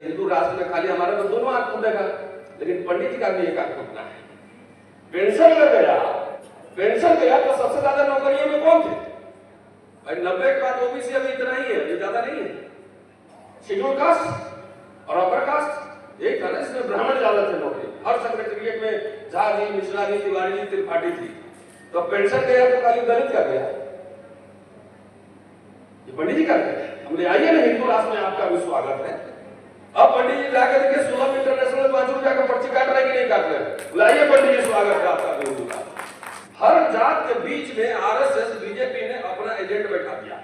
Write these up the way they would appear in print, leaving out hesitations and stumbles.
हिंदू राष्ट्र में खाली हमारा तो दोनों हाथ फूटेगा, लेकिन पंडित जी का भी एक हाथ फूटना है। पेंशन गया तो सबसे ज्यादा नौकरियों में कौन थे भाई? 90 के बाद ओबीसी अभी इतना ही है, ज्यादा नहीं है। शेड्यूल कास्ट और अपर कास्ट एक था ना, इसमें ब्राह्मण ज्यादा थे नौकरी। हर सेक्रेटरिएट में झा जी, मिश्रा जी, तिवारी जी, त्रिपाठी थी। तो पेंशन गया तो खाली दलित का गया, ये पंडित जी का गया। हमने आइए ना, हिंदू राष्ट्र में आपका भी स्वागत है। अब पंडित जी जाकर देखिए सुलभ इंटरनेशनल 5 रुपया का पर्ची काट रहे हैं कि नहीं काट रहे? बुलाइए पंडित जी, स्वागत है आपका हिंदू का। हर जात के बीच में आरएसएस बीजेपी ने अपना एजेंट बैठा दिया,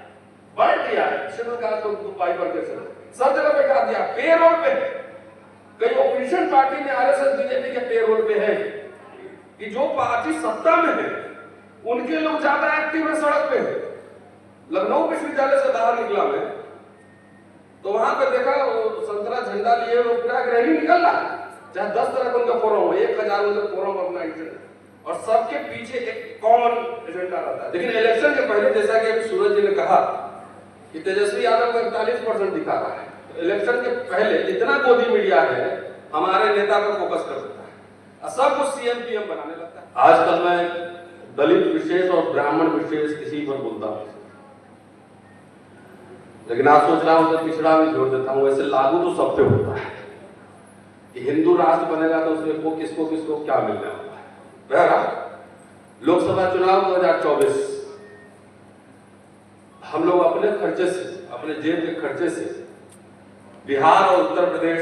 बांट दिया है। शेड्यूल कास्ट को पाइपर के सब जगह बैठा दिया, पेरोल पे। कई ओपोजिशन पार्टी में आरएसएस बीजेपी के पेरोल पे है कि जो पार्टी सत्ता में है उनके लोग ज्यादा एक्टिव है, सड़क पे है। लखनऊ विश्वविद्यालय से बाहर निकला मैं तो वहां पर देखा वो संतरा झंडा लिए वो पूरा रैली निकल रहा है, चाहे 10 तरह का उनका फोरम हो, 1000 उनका फोरम अपना एजेंडा, और सबके पीछे एक कॉमन एजेंडा रहता है। लेकिन इलेक्शन के पहले, जैसा कि अभी सूरज जी ने कहा कि तेजस्वी यादव को 41% दिखा रहा है, तो इलेक्शन के पहले जितना गोदी मीडिया है हमारे नेता पर फोकस कर देता है और सब कुछ सीएम पीएम बनाने लगता है। आजकल मैं दलित विशेष और ब्राह्मण विशेष किसी पर बोलता हूँ, लेकिन आज सोच रहा हूं कि पिछड़ा भी जोड़ देता हूं। वैसे लागू तो सब पे होता है कि हिंदू राष्ट्र बनेगा तो उसमें को किसको किसको क्या मिलने वाला है। बहरहाल लोकसभा चुनाव 2024 हम लोग अपने खर्चे से, अपने जेब के खर्चे से बिहार और उत्तर प्रदेश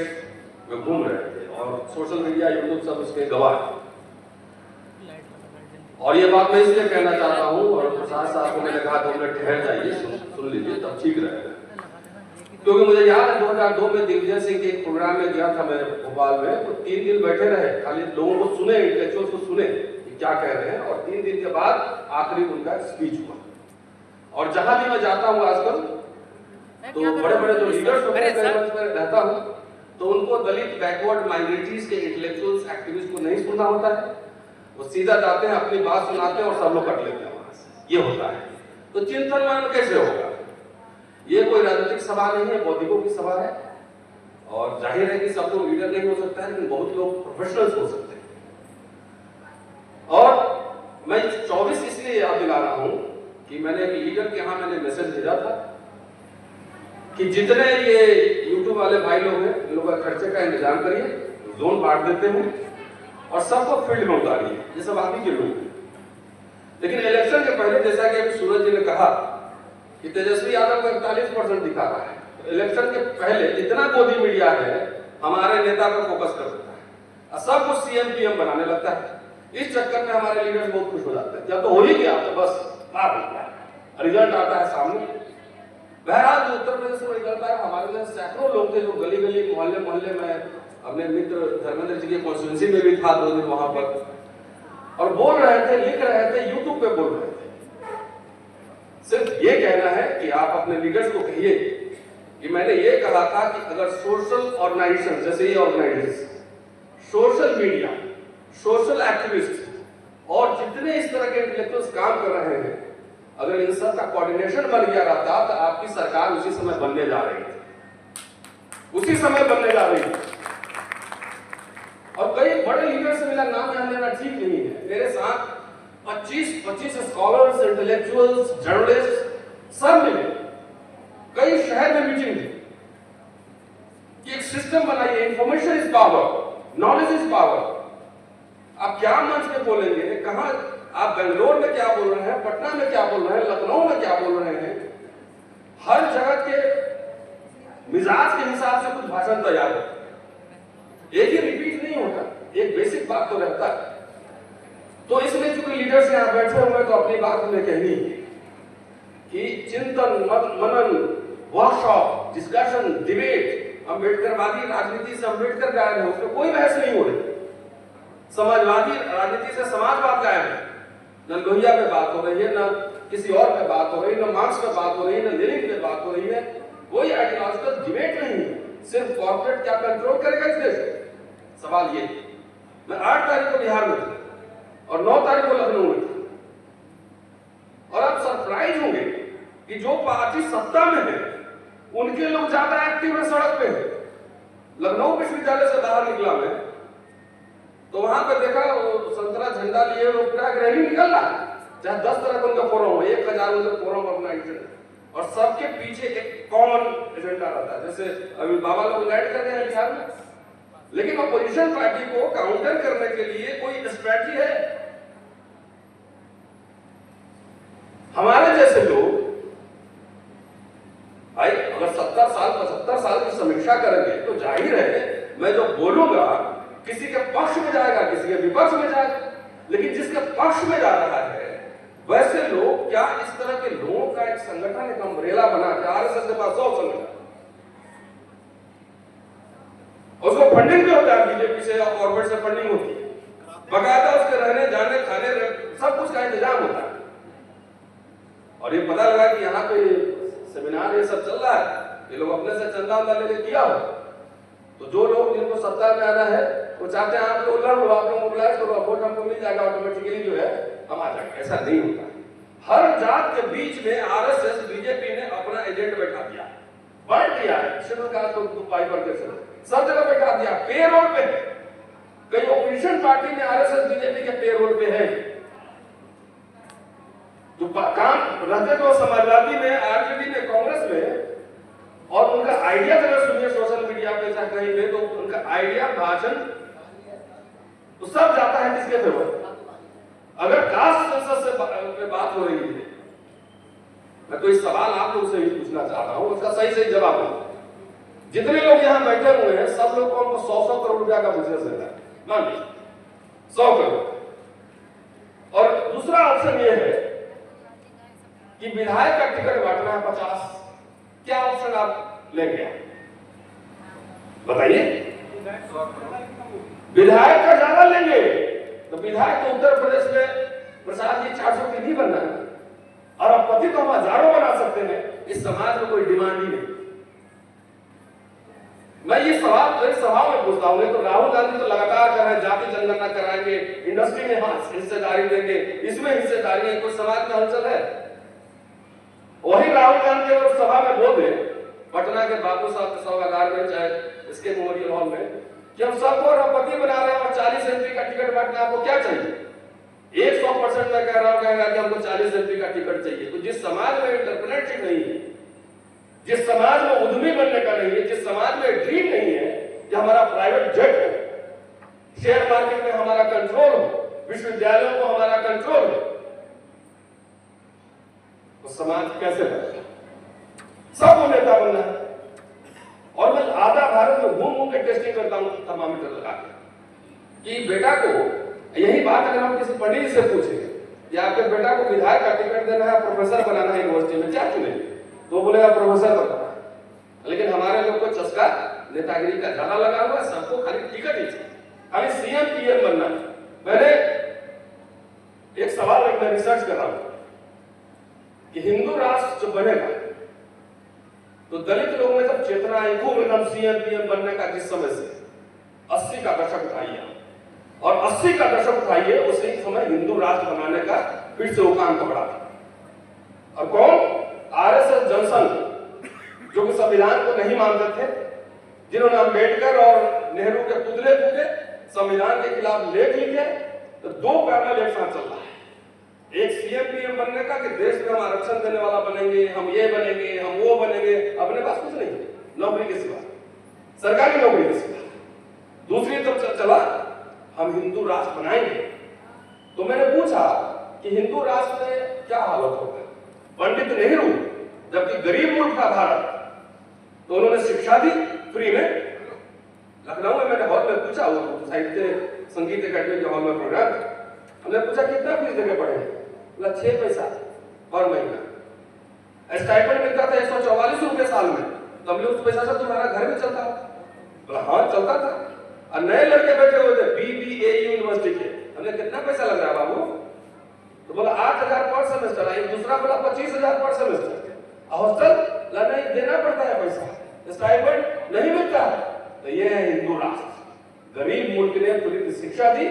में घूम रहे थे और सोशल मीडिया, यूट्यूब सब उसके गवाह है। और ये बात मैं इसलिए कहना चाहता हूं, और प्रसाद साहब को मैंने कहा तो उन्हें ठहर जाइए, सुन लीजिए तब ठीक रहेगा। क्योंकि मुझे याद है 2002 में दिग्विजय सिंह के एक प्रोग्राम में गया था मैं भोपाल में, तो 3 दिन बैठे रहे, खाली लोगों को सुने, इंटेलेक्चुअल्स को सुने कि क्या कह रहे हैं, और 3 दिन के बाद आखिरी उनका स्पीच हुआ। और जहां भी मैं जाता हूँ आजकल तो बड़े बड़े जो लीडर्स होते हैं रहता हूँ, तो उनको दलित, बैकवर्ड, माइनॉरिटीज के इंटेलेक्चुअल्स, एक्टिविस्ट को नहीं सुनना होता है। वो सीधा जाते हैं, अपनी बात सुनाते हैं और सब लोग कट लेते हैं वहां से। ये होता है। तो चिंतन मनन कैसे होगा? ये कोई राजनीतिक सभा नहीं है, बौद्धिकों की सभा है। और जाहिर है कि सब लोग लीडर नहीं हो सकता है, लेकिन बहुत लोग प्रोफेशनल्स हो सकते हैं। और मैं 24 इसलिए याद दिला रहा हूं कि मैंने एक लीडर के यहां मैंने मैसेज भेजा था कि जितने ये यूट्यूब वाले भाई लोग हैं, इन लोगों का खर्चे का इंतजाम करिए, जोन बांट देते हैं और सबको फील्ड में उतारिए। ये सब आप ही के लोग हैं। लेकिन इलेक्शन के पहले, जैसा कि अभी सूरज जी ने कहा कि तेजस्वी यादव को 41% दिखा रहा है, तो इलेक्शन के पहले जितना गोदी मीडिया है हमारे नेता पर फोकस कर देता है और सब कुछ सीएम पीएम बनाने लगता है। इस चक्कर में हमारे लीडर्स बहुत खुश हो जाते हैं, जब तो हो ही गया तो बस बात हो गया, रिजल्ट आता है सामने। बहरहाल जो उत्तर प्रदेश में रिजल्ट आया, हमारे लिए सैकड़ों लोग थे जो गली गली, मोहल्ले मोहल्ले में, अपने मित्र धर्मेंद्र जी की कॉन्स्टिट्यूंसी में भी था 2 दिन वहां पर, और बोल रहे थे, लिख रहे थे, यूट्यूब पे बोल रहे थे। सिर्फ ये कहना है कि आप अपने लीडर्स को कहिए कि मैंने ये कहा था कि अगर सोशल ऑर्गेनाइजेशन, जैसे ये organisation, social media, social activist और जितने इस तरह के इंटेलेक्चुअल्स काम कर रहे हैं, अगर इन सब का कोऑर्डिनेशन बन गया रहता तो आपकी सरकार उसी समय बनने जा रही थी, उसी समय बनने जा रही थी। और कई बड़े लीडर से मेरा नाम यहाँ लेना ठीक नहीं है। मेरे साथ 25 स्कॉलर्स, इंटेलेक्चुअल्स, जर्नलिस्ट सब मिले, कई शहर में मीटिंग थी कि एक सिस्टम बनाइए, information is power, knowledge is power. आप क्या मंच पे बोलेंगे, कहां आप बेंगलोर में क्या बोल रहे हैं, पटना में क्या बोल रहे हैं, लखनऊ में क्या बोल रहे हैं, हर जगह के मिजाज के हिसाब से कुछ भाषण तैयार होता है, एक ही रिपीट नहीं होता, एक बेसिक बात तो रहता है। तो इसलिए चूंकि लीडर्स यहाँ बैठे हुए, तो अपनी बात हमें कहनी है कि चिंतन मनन, वर्कशॉप, डिस्कशन, डिबेट, अम्बेडकरवादी राजनीति से अम्बेडकर गायब है, उसमें कोई बहस नहीं हो रही। समाजवादी राजनीति से समाजवाद गायब है, न लोहिया पे बात हो रही है, न किसी और पे बात हो रही है, न मार्क्स पे बात हो रही है, न लेनिन पे बात हो रही है। कोई आइडियोलॉजिकल डिबेट नहीं है, सिर्फ कॉर्पोरेट क्या कंट्रोल करेगा इस देश में, सवाल ये। मैं 8 तारीख को बिहार में था और 9 तारीख को लखनऊ में था, और आप सरप्राइज होंगे कि जो पार्टी सत्ता में है उनके लोग ज्यादा एक्टिव है, सड़क पे है। विश्वविद्यालय से बाहर निकला मैं, तो वहां पर देखा वो संतरा झंडा लिए वो पूरा रैली निकल रहा है, चाहे 10 तरह का उनका फोरम हो, 1000 उनका फोरम अपना एजेंडा, और सबके पीछे एक कॉमन एजेंडा रहता है। जैसे अभी बाबा लोग गाइड कर रहे हैं बिहार में, लेकिन अपोजिशन पार्टी को काउंटर करने के लिए कोई स्ट्रैटेजी है? हमारे जैसे लोग भाई अगर 70 साल 75 साल की समीक्षा करेंगे तो जाहिर है मैं जो बोलूंगा किसी के पक्ष में जाएगा, किसी के विपक्ष में जाएगा, लेकिन जिसके पक्ष में जा रहा है वैसे लोग क्या इस तरह के लोगों का एक संगठन, एक अम्ब्रेला बना के, आरएसएस के पास 100 संगठन, उसको फंडिंग भी होता है, बीजेपी से और गवर्नमेंट से फंडिंग होती है, बकायदा उसके रहने जाने खाने सब कुछ का इंतजाम होता है। और ये पता लगा कि यहाँ पे सेमिनार ये सब चल रहा है, ये लोग अपने से चंदा लेके किया हो, तो जो लोग जिनको सत्ता में आना है वो चाहते हैं आप लोग लड़ लो, आप लोग मोबिलाइज करो, वोट हमको मिल जाएगा ऑटोमेटिकली, जो है हम आ जाएंगे। ऐसा नहीं होता। हर जात के बीच में आरएसएस बीजेपी ने अपना एजेंट बैठा दिया, बांट दिया है, शेड्यूल कास्ट को पाई पर के सब जगह बैठा दिया, पेरोल पे। कई ओपोजिशन पार्टी में आरएसएस बीजेपी के पेरोल पे है, जो काम रहते तो समाजवादी में, आरजेडी में, कांग्रेस में, और उनका आइडिया अगर सुनिए सोशल मीडिया पे चाहे कहीं पे, तो उनका आइडिया भाषण तो सब जाता है किसके फेवर? अगर कास्ट सेंसस से बात हो रही है, मैं तो इस सवाल आप लोग से ही पूछना चाहता हूं, उसका सही सही जवाब दो। जितने लोग यहाँ बैठे हुए हैं सब लोग को 100 करोड़ रुपया का बिजनेस देता है, मान लीजिए 100 करोड़। और दूसरा ऑप्शन ये है कि विधायक का टिकट बांटना है 50, क्या ऑप्शन आप लेंगे? बताइए। विधायक का ज्यादा लेंगे तो विधायक तो उत्तर प्रदेश में प्रसाद जी 400 की नहीं बनना है, और अब पति तो हम हजारों बना सकते हैं, इस समाज में कोई डिमांड ही नहीं। मैं ये सवाल तो इस सभा में पूछता हूँ, तो राहुल गांधी तो लगातार कर रहे हैं जाति जनगणना कराएंगे, इंडस्ट्री में हिस्सेदारी देंगे, इसमें हिस्सेदारी है, कोई समाज में हलचल है? वही राहुल गांधी अगर सभा में बोल दे पटना के बापू साहब के सभागार में, चाहे इसके मेमोरियल हॉल में, कि हम सबको राष्ट्रपति बना रहे हैं और 40 एमपी का टिकट बांटना, आपको क्या चाहिए? 100% मैं कह रहा हूं कहेगा कि हमको 40 एमपी का टिकट चाहिए। तो जिस समाज में एंटरप्रेन्योरशिप नहीं है, जिस समाज में उद्यमी बनने का नहीं है, जिस समाज में ड्रीम नहीं है कि हमारा प्राइवेट जेट हो, शेयर मार्केट में हमारा कंट्रोल हो, विश्वविद्यालयों को हमारा कंट्रोल हो, तो समाज कैसे बनेगा? सबको नेता बनना है। और मैं आधा भारत में घूम घूम के टेस्टिंग करता हूं थर्मामीटर लगा के, कि बेटा को यही बात अगर हम किसी पंडित से पूछे कि आपके बेटा को विधायक का टिकट देना है, प्रोफेसर बनाना है यूनिवर्सिटी में, क्या चुनेंगे? तो बोलेगा प्रोफेसर बनाना। लेकिन हमारे लोग को चस्का नेतागिरी का ज्यादा लगा हुआ है, सबको खाली टिकट ही चाहिए, खाली सीएम पीएम बनना। मैंने एक सवाल मैं रिसर्च कर रहा हूं कि हिंदू राष्ट्र जो बनेगा तो दलित लोगों में जब चेतना आई खूब एकदम सीएम पीएम बनने का, जिस समय से 80 का दशक उठाइए, और 80 का दशक उठाइए, उसी समय हिंदू राष्ट्र बनाने का फिर से वो काम पकड़ा था। और कौन? आरएसएस जनसंघ, जो कि संविधान को नहीं मानते थे, जिन्होंने अंबेडकर और नेहरू के पुतले फूके, संविधान के खिलाफ लेख लिखे, तो 2 पैनल एक साथ चल रहा है। एक सीएम पीएम बनने का कि देश में हम आरक्षण देने वाला बनेंगे, हम ये बनेंगे, हम वो बनेंगे, अपने पास कुछ नहीं है नौकरी के सिवा, सरकारी नौकरी के सिवा। दूसरी तरफ चला हम हिंदू राष्ट्र बनाएंगे। तो मैंने पूछा कि हिंदू राष्ट्र में क्या हालत होगा? पंडित नेहरू जबकि गरीब मुल्क था भारत, तो उन्होंने शिक्षा दी फ्री में। लखनऊ में मैंने हॉल में पूछा, वो साहित्य संगीत अकेडमी के हॉल में प्रोग्राम, हमने पूछा कितना फीस देके पढ़े? बोला 6 पैसा पर महीना। स्टाइपेंड मिलता था 144 रुपए साल में, तो हमने उस पैसा से तुम्हारा घर भी चलता? बोला हाँ चलता था। और नए लड़के बैठे हुए थे बीबीए यूनिवर्सिटी के, हमने कितना पैसा लग रहा है बाबू? तो बोला 8000 पर सेमेस्टर। आई दूसरा बोला 25000 पर सेमेस्टर। हॉस्टल नहीं देना पड़ता है पैसा, स्टाइपेंड नहीं मिलता। तो ये है हिंदू राष्ट्र। गरीब मुल्क ने पूरी शिक्षा दी,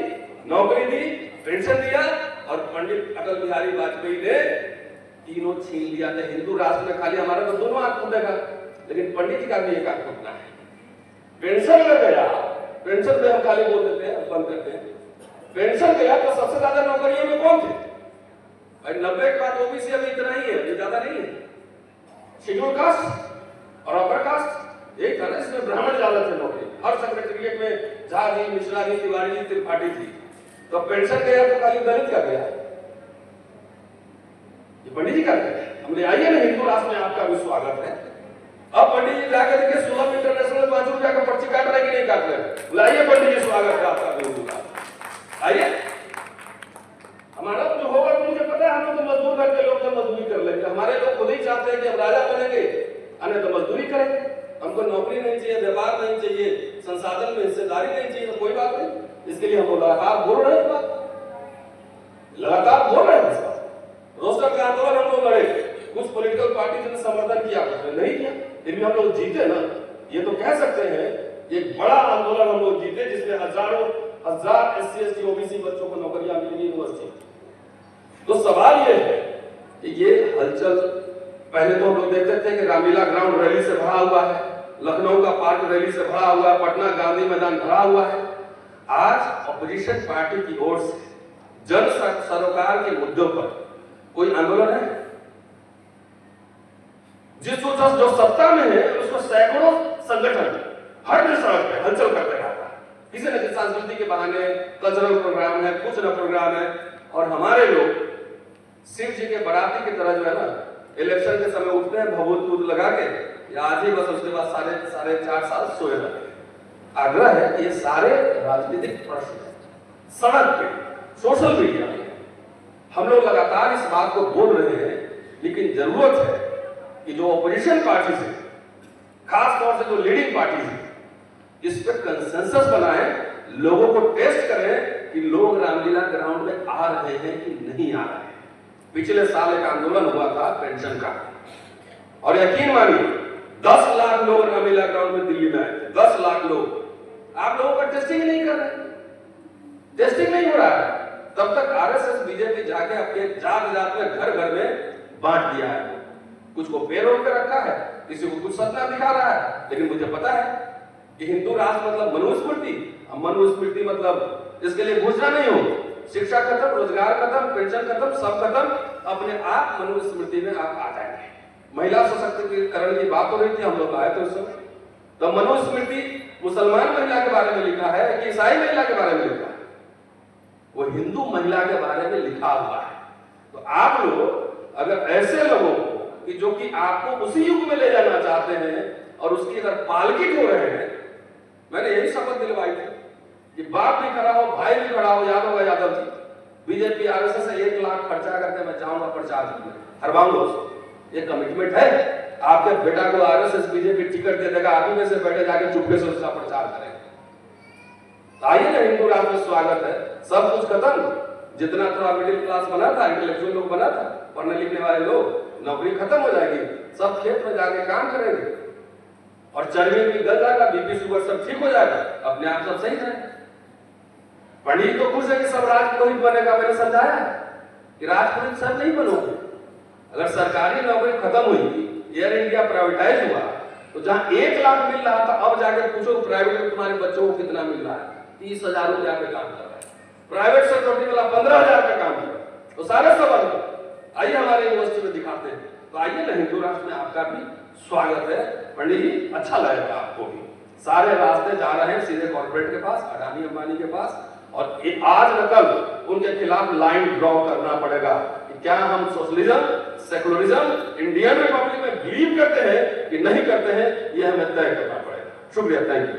नौकरी दी, पेंशन दिया, और पंडित अटल बिहारी वाजपेयी ने तीनों छीन लिया था। हिंदू राष्ट्र में खाली हमारा तो दोनों आंख फूटेगा, लेकिन पंडित जी का भी एक आंख फूटना है। पेंशन लग गया पेंशन पे हम खाली बोल देते हैं, बंद करते हैं। पेंशन गया तो सबसे ज्यादा नौकरियों में कौन थे भाई? 90 के बाद ओबीसी अभी इतना ही है, ये ज्यादा नहीं है। शेड्यूल कास्ट और अपर कास्ट एक था ना, इसमें ब्राह्मण ज्यादा थे नौकरी। हर सेक्रेटरिएट में झा जी, मिश्रा जी, तिवारी जी, त्रिपाठी थी। तो पेंशन गया तो खाली दलित का गया, ये पंडित जी का गया। हमने आइए ना, हिंदू राष्ट्र में आपका भी स्वागत है। अब पंडित जी जाकर देखिए सुलभ इंटरनेशनल 5 रुपया का पर्ची काट रहे कि नहीं काट रहे? बुलाइए पंडित जी, स्वागत है आपका भी हिंदू राष्ट्र। आइए, हमारा जो होगा तो मुझे पता है, हम लोग तो मजदूर करके लोग तो मजदूरी कर लेंगे। हमारे लोग खुद ही चाहते हैं कि हम राजा बनेंगे, अन्य तो मजदूरी करेंगे। हमको नौकरी नहीं चाहिए, व्यापार नहीं चाहिए, संसाधन में हिस्सेदारी नहीं चाहिए, तो कोई बात नहीं। इसके लिए हम लगातार बोल रहे हैं, लगातार बोल रहे हैं। रोस्टर का आंदोलन हम लोग लड़े, कुछ पॉलिटिकल पार्टी ने समर्थन किया, नहीं किया, फिर भी हम लोग जीते ना। ये तो कह सकते हैं एक बड़ा आंदोलन हम लोग जीते, जिसमें हजारों हजार SC ST OBC बच्चों को नौकरियां मिलेंगी यूनिवर्सिटी। तो सवाल ये है कि ये हलचल पहले तो हम लोग देखते थे कि रामलीला ग्राउंड रैली से भरा हुआ है, लखनऊ का पार्क रैली से भरा हुआ है, पटना गांधी मैदान भरा हुआ है। आज ऑपोजिशन पार्टी की ओर से जन सरोकार के मुद्दों पर कोई आंदोलन है? जो सत्ता में है उसको सैकड़ों संगठन हर सड़क पे हलचल करते रहता है, किसी न किसी संस्कृति के बहाने, कल्चरल प्रोग्राम है, कुछ न प्रोग्राम है। और हमारे लोग शिव जी के बराती की तरह जो है ना, इलेक्शन के समय उठते हैं भभूत दूध लगा के, या आज ही बस उसके बाद साढ़े 4 साल सोए रहते। आग्रह है कि ये सारे राजनीतिक प्रश्न सड़क पे, सोशल मीडिया में हम लोग लगातार इस बात को बोल रहे हैं, लेकिन जरूरत है कि जो ऑपोजिशन पार्टी है, खास तौर से जो लीडिंग पार्टी है, इस पर कंसेंसस बनाएं, लोगों को टेस्ट करें कि लोग रामलीला ग्राउंड में आ रहे हैं कि नहीं आ रहे हैं। पिछले साल एक आंदोलन हुआ था पेंशन का, और यकीन मानिए 10 लाख लोग रामलीला ग्राउंड में दिल्ली में आए थे। 10 लाख लोग। आप लोगों का टेस्टिंग नहीं कर रहे, टेस्टिंग नहीं हो रहा है। तब तक RSS बीजेपी जाके अपने जात में घर घर में बांट दिया है। कुछ को पेरोल पे रखा है, किसी को कुछ सपना दिखा रहा है। लेकिन मुझे पता है कि हिंदू राष्ट्र मतलब मनुस्मृति, मनुस्मृति मतलब इसके लिए घोषणा नहीं हो, शिक्षा खत्म, रोजगार खत्म, पेंशन खत्म, सब खत्म, अपने आप मनुस्मृति में आप आ जाएंगे। महिला सशक्तिकरण की बात हो रही थी, हम लोग आए थे उस समय, तो मनुस्मृति मुसलमान महिला के बारे में लिखा है कि ईसाई महिला के बारे में लिखा है? वो हिंदू महिला के बारे में लिखा हुआ है। तो आप लोग अगर ऐसे लोगों को कि जो कि आपको उसी युग में ले जाना चाहते हैं और उसकी अगर पालकी हो रहे हैं, मैंने यही शपथ दिलवाई थी कि बाप भी खड़ा हो, भाई भी खड़ा हो, यादव है यादव जी, बीजेपी RSS से 1 लाख खर्चा करके मैं जाऊंगा प्रचार करने, हरवाऊंगा उसको। ये कमिटमेंट है। आपके बेटा को RSS बीजेपी टिकट दे देगा, आप ही में से बैठे जाके चुपके से उसका प्रचार करेंगे। आइए ना, हिंदू राष्ट्र में स्वागत है। सब कुछ खत्म, जितना थोड़ा मिडिल क्लास बना था, इंटेलेक्चुअल लोग बना था, पढ़ने लिखने वाले लोग, नौकरी खत्म हो जाएगी, सब खेत में जाके काम करेंगे और चर्बी भी गल जाएगा, BP शुगर सब ठीक हो जाएगा, अपने आप सब सही रहेगा। पंडित तो खुश है कि सब राजपुरोहित बनेगा। मैंने समझाया कि राजपुरोहित सब नहीं बनोगे। अगर सरकारी नौकरी खत्म हुई, एयर इंडिया प्राइवेटाइज हुआ, तो जहां 1 लाख मिल रहा था, अब जाकर पूछो प्राइवेट में तुम्हारे बच्चों को कितना मिल रहा है? 30,000 रुपया पे काम कर रहा है। प्राइवेट सेक्टर वाला 15,000 पे काम कर रहा है। तो सारे सवाल आइए हमारे यूनिवर्सिटी में दिखाते हैं। तो आइए ना, हिंदू राष्ट्र में आपका भी स्वागत है। पंडित जी, अच्छा लगेगा आपको भी। सारे रास्ते जा रहे हैं सीधे कॉर्पोरेट के पास, अडानी अंबानी के पास, और आज न कल उनके खिलाफ लाइन ड्रॉ करना पड़ेगा कि क्या हम सोशलिज्म, सेकुलरिज्म, इंडियन रिपब्लिक में बिलीव करते हैं कि नहीं करते हैं, यह हमें तय करना पड़ेगा। शुक्रिया, थैंक यू।